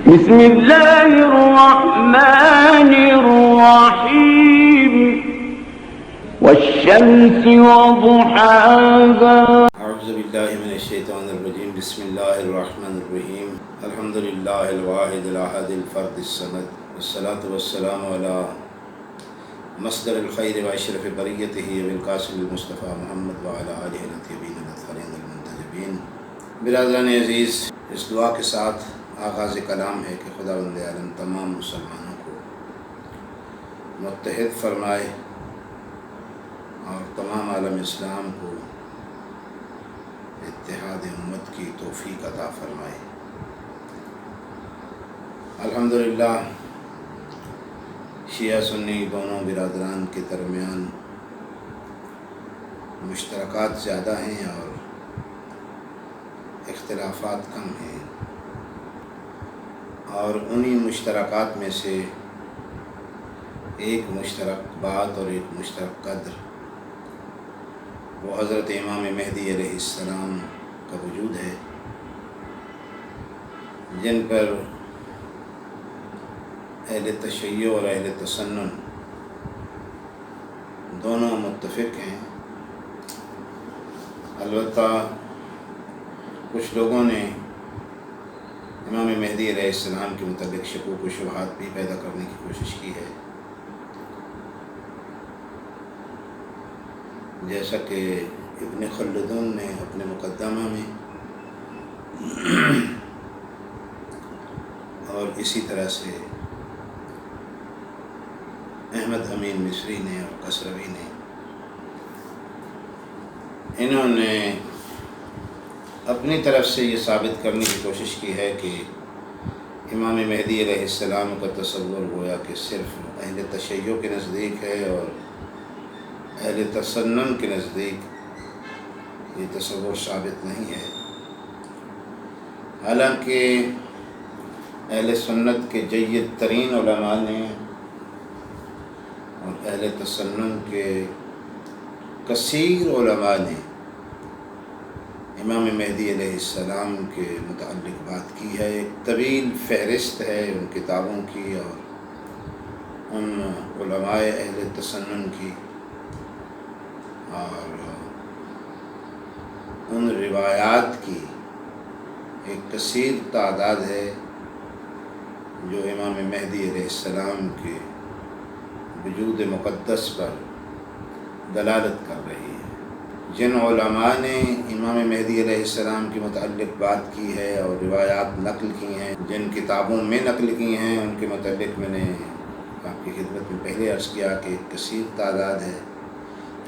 بسم اللہ الرحمن الرحیم والشمس وضحاها اعوذ باللہ من الشیطان الرجیم بسم اللہ الرحمن الرحیم الحمد للہ الواحد الاحد الفرد الصمد والصلاة والسلام علی مصدر الخیر واشرف بریتہ ابوالقاسم المصطفیٰ محمد وعلی آلہ الطیبین الطاہرین المنتجبین۔ برادران عزیز، اس دعا کے ساتھ آغاز کلام ہے کہ خداوند عالم تمام مسلمانوں کو متحد فرمائے اور تمام عالم اسلام کو اتحاد امت کی توفیق عطا فرمائے۔ الحمدللہ شیعہ سنی دونوں برادران کے درمیان مشترکات زیادہ ہیں اور اختلافات کم ہیں، اور انہی مشترکات میں سے ایک مشترک بات اور ایک مشترک قدر وہ حضرت امام مہدی علیہ السلام کا وجود ہے، جن پر اہل تشیع اور اہل تسنن دونوں متفق ہیں۔ البتہ کچھ لوگوں نے امام مہدی علیہ السلام کے متعلق شکوک و شبہات بھی پیدا کرنے کی کوشش کی ہے، جیسا کہ ابن خلدون نے اپنے مقدمہ میں اور اسی طرح سے احمد امین مصری نے اور کسروی نے، انہوں نے اپنی طرف سے یہ ثابت کرنے کی کوشش کی ہے کہ امام مہدی علیہ السلام کا تصور گویا کہ صرف اہل تشیع کے نزدیک ہے، اور اہل تسنن کے نزدیک یہ تصور ثابت نہیں ہے۔ حالانکہ اہل سنت کے جید ترین علماء نے اور اہل تسنن کے کثیر علماء نے امام مہدی علیہ السلام کے متعلق بات کی ہے۔ ایک طویل فہرست ہے ان کتابوں کی اور ان علماء اہل تسنن کی، اور ان روایات کی ایک کثیر تعداد ہے جو امام مہدی علیہ السلام کے وجود مقدس پر دلالت کر رہی ہے۔ جن علماء نے امام مہدی علیہ السلام کے متعلق بات کی ہے اور روایات نقل کی ہیں، جن کتابوں میں نقل کی ہیں، ان کے متعلق میں نے آپ کی خدمت میں پہلے عرض کیا کہ ایک کثیر تعداد ہے،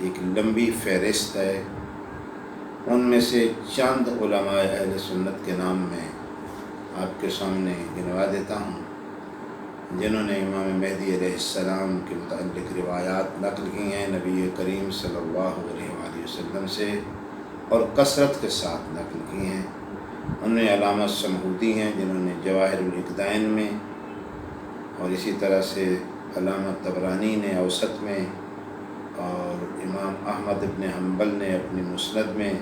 ایک لمبی فہرست ہے۔ ان میں سے چند علماء اہل سنت کے نام میں آپ کے سامنے گنوا دیتا ہوں، جنہوں نے امام مہدی علیہ السلام کے متعلق روایات نقل کی ہیں نبی کریم صلی اللہ علیہ وآلہ وسلم سے، اور کثرت کے ساتھ نقل کی ہیں۔ ان میں علامہ سمہودی ہیں جنہوں نے جواہر الاقدین میں، اور اسی طرح سے علامہ طبرانی نے اوسط میں، اور امام احمد ابن حنبل نے اپنی مسند میں،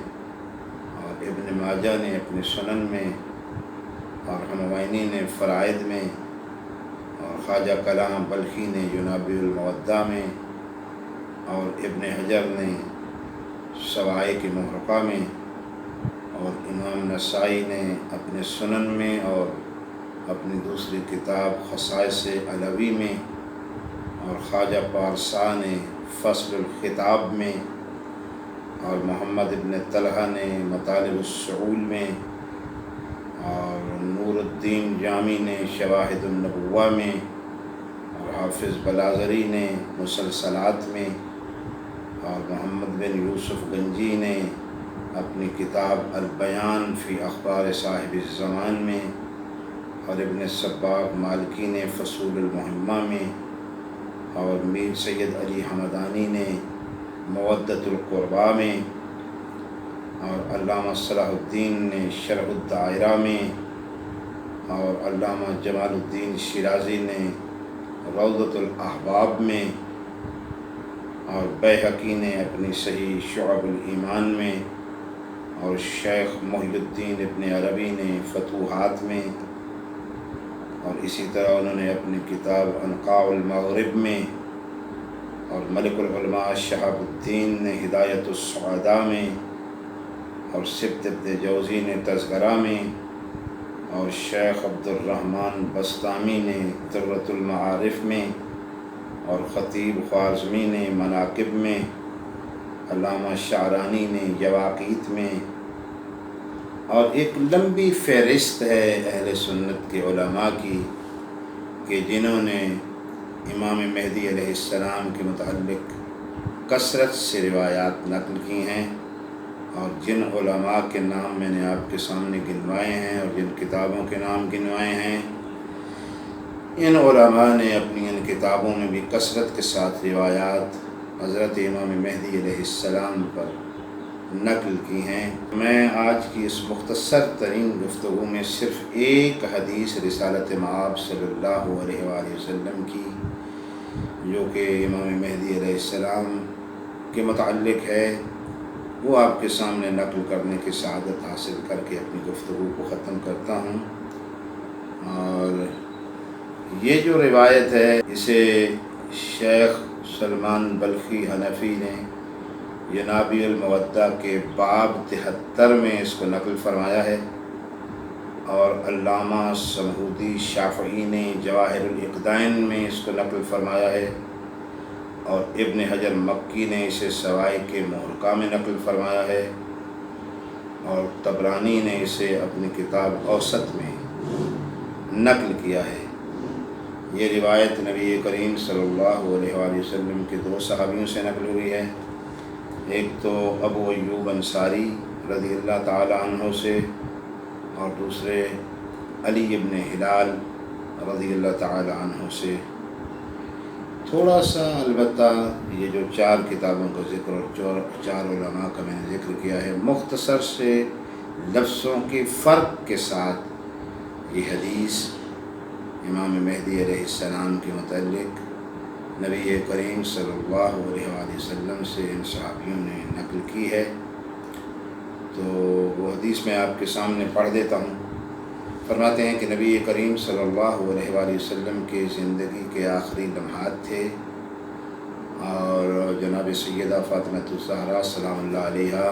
اور ابن ماجہ نے اپنے سنن میں، اور حموینی نے فرائض میں، اور خواجہ کلام بلخی نے ینابیع المودع میں، اور ابن حجر نے سوائق محرقہ میں، اور امام نسائی نے اپنے سنن میں، اور اپنی دوسری کتاب خصائص علوی میں، اور خواجہ پارسا نے فصل الخطاب میں، اور محمد ابن طلحہ نے مطالب السعول میں، اور نور الدین جامی نے شواہد النبوہ میں، اور حافظ بلاذری نے مسلسلات میں، اور محمد بن یوسف گنجی نے اپنی کتاب البیان فی اخبار صاحب الزمان میں، اور ابن صباغ مالکی نے فصول المہمہ میں، اور میر سید علی حمدانی نے مودۃ القربہ میں، اور علامہ صلاح الدین نے شرح الدائرہ میں، اور علامہ جمال الدین شیرازی نے روضۃ الاحباب میں، اور بیہقی نے اپنی صحیح شعب الایمان میں، اور شیخ محی الدین ابن عربی نے فتوحات میں، اور اسی طرح انہوں نے اپنی کتاب انقاء المغرب میں اور ملک العلماء شہاب الدین نے ہدایت السعداء میں اور سبت ابن جوزی نے تذکرہ میں اور شیخ عبد الرحمن بسطامی نے درۃ المعارف میں اور خطیب خوارزمی نے مناقب میں، علامہ شعرانی نے یواقیت میں، اور ایک لمبی فہرست ہے اہل سنت کے علماء کی کہ جنہوں نے امام مہدی علیہ السلام کے متعلق کثرت سے روایات نقل کی ہیں، اور جن علماء کے نام میں نے آپ کے سامنے گنوائے ہیں اور جن کتابوں کے نام گنوائے ہیں، ان علماء نے اپنی ان کتابوں میں بھی کثرت کے ساتھ روایات حضرت امام مہدی علیہ السلام پر نقل کی ہیں۔ میں آج کی اس مختصر ترین گفتگو میں صرف ایک حدیث رسالت مآب صلی اللہ علیہ وآلہ وسلم کی، جو کہ امام مہدی علیہ السلام کے متعلق ہے، وہ آپ کے سامنے نقل کرنے کی سعادت حاصل کر کے اپنی گفتگو کو ختم کرتا ہوں۔ اور یہ جو روایت ہے اسے شیخ سلمان بلخی حنفی نے ینابیع المودہ کے باب 73 میں اس کو نقل فرمایا ہے، اور علامہ سمہودی شافعی نے جواہر الاقدین میں اس کو نقل فرمایا ہے، اور ابن حجر مکی نے اسے سوائق محرقہ میں نقل فرمایا ہے، اور طبرانی نے اسے اپنی کتاب اوسط میں نقل کیا ہے۔ یہ روایت نبی کریم صلی اللہ علیہ وآلہ وسلم کے دو صحابیوں سے نقل ہوئی ہے، ایک تو ابو ایوب انصاری رضی اللہ تعالی عنہ سے، اور دوسرے علی ابن ہلال رضی اللہ تعالی عنہ سے۔ تھوڑا سا البتہ یہ جو 4 کتابوں کا ذکر اور 4 علماء کا میں نے ذکر کیا ہے، مختصر سے لفظوں کے فرق کے ساتھ یہ حدیث امام مہدی علیہ السلام کے متعلق نبی کریم صلی اللہ علیہ وآلہ وسلم سے ان صحابیوں نے نقل کی ہے۔ تو وہ حدیث میں آپ کے سامنے پڑھ دیتا ہوں۔ فرماتے ہیں کہ نبی کریم صلی اللہ علیہ وآلہ وسلم کے زندگی کے آخری لمحات تھے، اور جناب سیدہ فاطمہ الزہرا سلام اللہ علیہا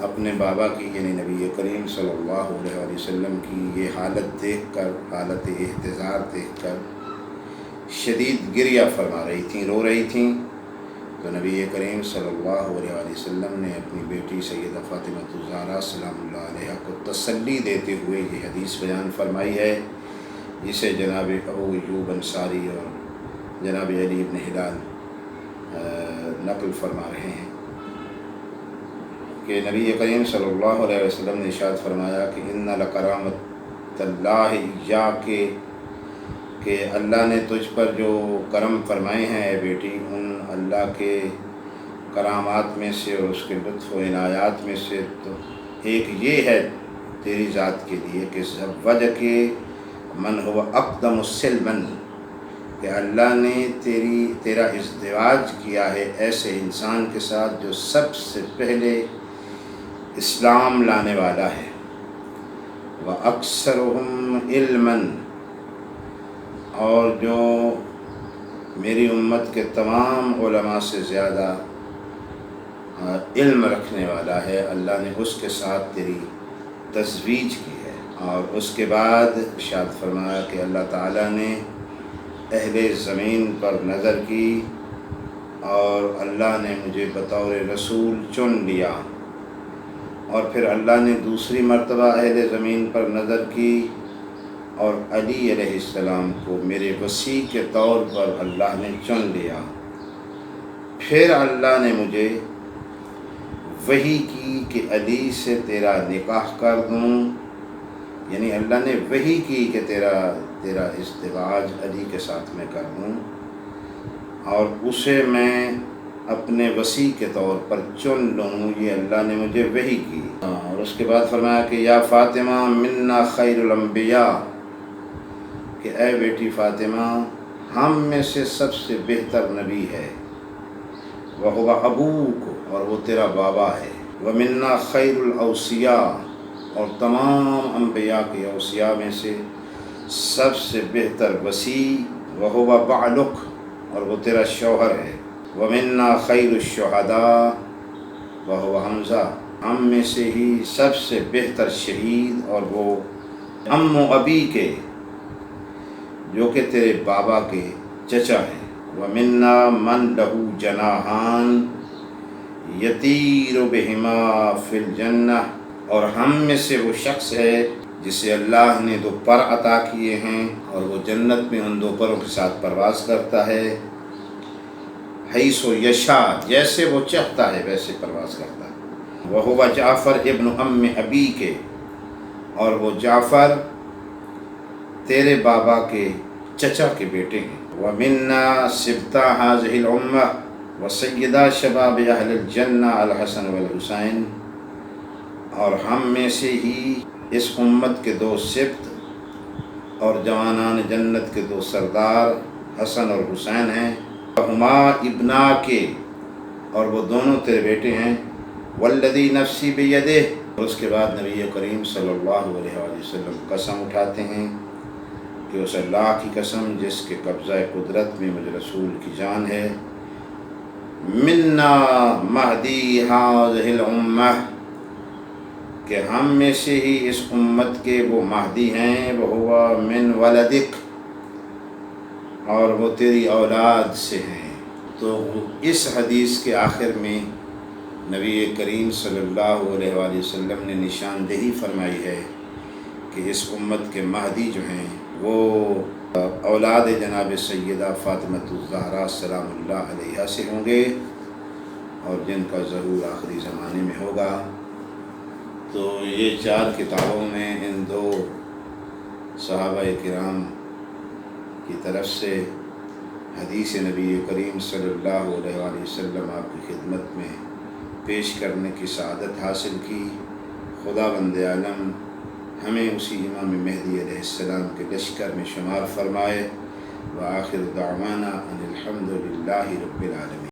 اپنے بابا کی یعنی نبی کریم صلی اللہ علیہ وآلہ وسلم کی یہ حالت دیکھ کر، حالت احتضار دیکھ کر شدید گریہ فرما رہی تھیں، رو رہی تھیں۔ تو نبی کریم صلی اللہ علیہ وآلہ وسلم نے اپنی بیٹی سیدہ فاطمہ الزہرا سلام اللہ علیہا کو تسلی دیتے ہوئے یہ حدیث بیان فرمائی ہے، جسے جناب ابو ایوب انصاری اور جناب علی ابن ہلال نقل فرما رہے ہیں کہ نبی کریم صلی اللہ علیہ وسلم نے ارشاد فرمایا کہ ان لکرامۃ اللہ ایاک، کہ اللہ نے تجھ پر جو کرم فرمائے ہیں اے بیٹی، ان اللہ کے کرامات میں سے اور اس کے لطف و عنایات میں سے تو ایک یہ ہے تیری ذات کے لیے کہ زوجہ کے من ہو اقدم السلمن، کہ اللہ نے تیرا ازدواج کیا ہے ایسے انسان کے ساتھ جو سب سے پہلے اسلام لانے والا ہے، وَأَكْثَرُهُمْ عِلْمًا، اور جو میری امت کے تمام علماء سے زیادہ علم رکھنے والا ہے، اللہ نے اس کے ساتھ تیری تزویج کی ہے۔ اور اس کے بعد ارشاد فرمایا کہ اللہ تعالیٰ نے اہل زمین پر نظر کی اور اللہ نے مجھے بطور رسول چن لیا، اور پھر اللہ نے دوسری مرتبہ اہل زمین پر نظر کی اور علی علیہ السلام کو میرے وصی کے طور پر اللہ نے چن لیا۔ پھر اللہ نے مجھے وحی کی کہ علی سے تیرا نکاح کر دوں، یعنی اللہ نے وحی کی کہ تیرا ازدواج علی کے ساتھ میں کر دوں، اور اسے میں اپنے وصی کے طور پر چن لوں، یہ اللہ نے مجھے وحی کی۔ اور اس کے بعد فرمایا کہ یا فاطمہ منا خیر الانبیاء، کہ اے بیٹی فاطمہ ہم میں سے سب سے بہتر نبی ہے، وَهُوَ أَبُوكُ، اور وہ تیرا بابا ہے، وَمِنَّا خَيْرُ الْأَوْصِيَاء، اور تمام انبیاء کے اوصیاء میں سے سب سے بہتر وسیع وہو بعلک، اور وہ تیرا شوہر ہے، ومنا خیر الشہداء وہو حمزہ، ہم میں سے ہی سب سے بہتر شہید اور وہ ام و ابی کے، جو کہ تیرے بابا کے چچا ہیں، ومنا من لہو جناحان یطیر بہما فی الجنہ، اور ہم میں سے وہ شخص ہے جسے اللہ نے 2 پر عطا کیے ہیں اور وہ جنت میں ان 2 پروں کے ساتھ پرواز کرتا ہے، حیث یشا، جیسے وہ چاہتا ہے ویسے پرواز کرتا ہے، وہو جعفر ابن ام ابی کے، اور وہ جعفر تیرے بابا کے چچا کے بیٹے ہیں، ومنا سبطہ ھذہ الامہ وسیدہ شباب اہل الجنہ الحسن والحسین، اور ہم میں سے ہی اس امت کے 2 سبط اور جوانان جنت کے 2 سردار حسن اور حسین ہیں، ہما ابنا کے، اور وہ دونوں تیرے بیٹے ہیں، والذی نفسی بیدہ، اور اس کے بعد نبی کریم صلی اللہ علیہ وآلہ وسلم قسم اٹھاتے ہیں کہ اس اللہ کی قسم جس کے قبضہ قدرت میں مجھ رسول کی جان ہے، منا مہدی ھذہ الامہ، کہ ہم میں سے ہی اس امت کے وہ مہدی ہیں، وہو من ولدک، اور وہ تیری اولاد سے ہیں۔ تو اس حدیث کے آخر میں نبی کریم صلی اللہ علیہ وآلہ وسلم نے نشاندہی فرمائی ہے کہ اس امت کے مہدی جو ہیں وہ اولاد جناب سیدہ فاطمۃ الزہرا سلام اللہ علیہا سے ہوں گے، اور جن کا ظہور آخری زمانے میں ہوگا۔ تو یہ 4 کتابوں میں ان 2 صحابہ کرام کی طرف سے حدیث نبی کریم صلی اللہ علیہ وآلہ وسلم آپ کی خدمت میں پیش کرنے کی سعادت حاصل کی۔ خدا بند عالم ہمیں اسی امام مہدی علیہ السلام کے لشکر میں شمار فرمائے۔ وآخر دعوانا ان الحمد للہ رب العالمین۔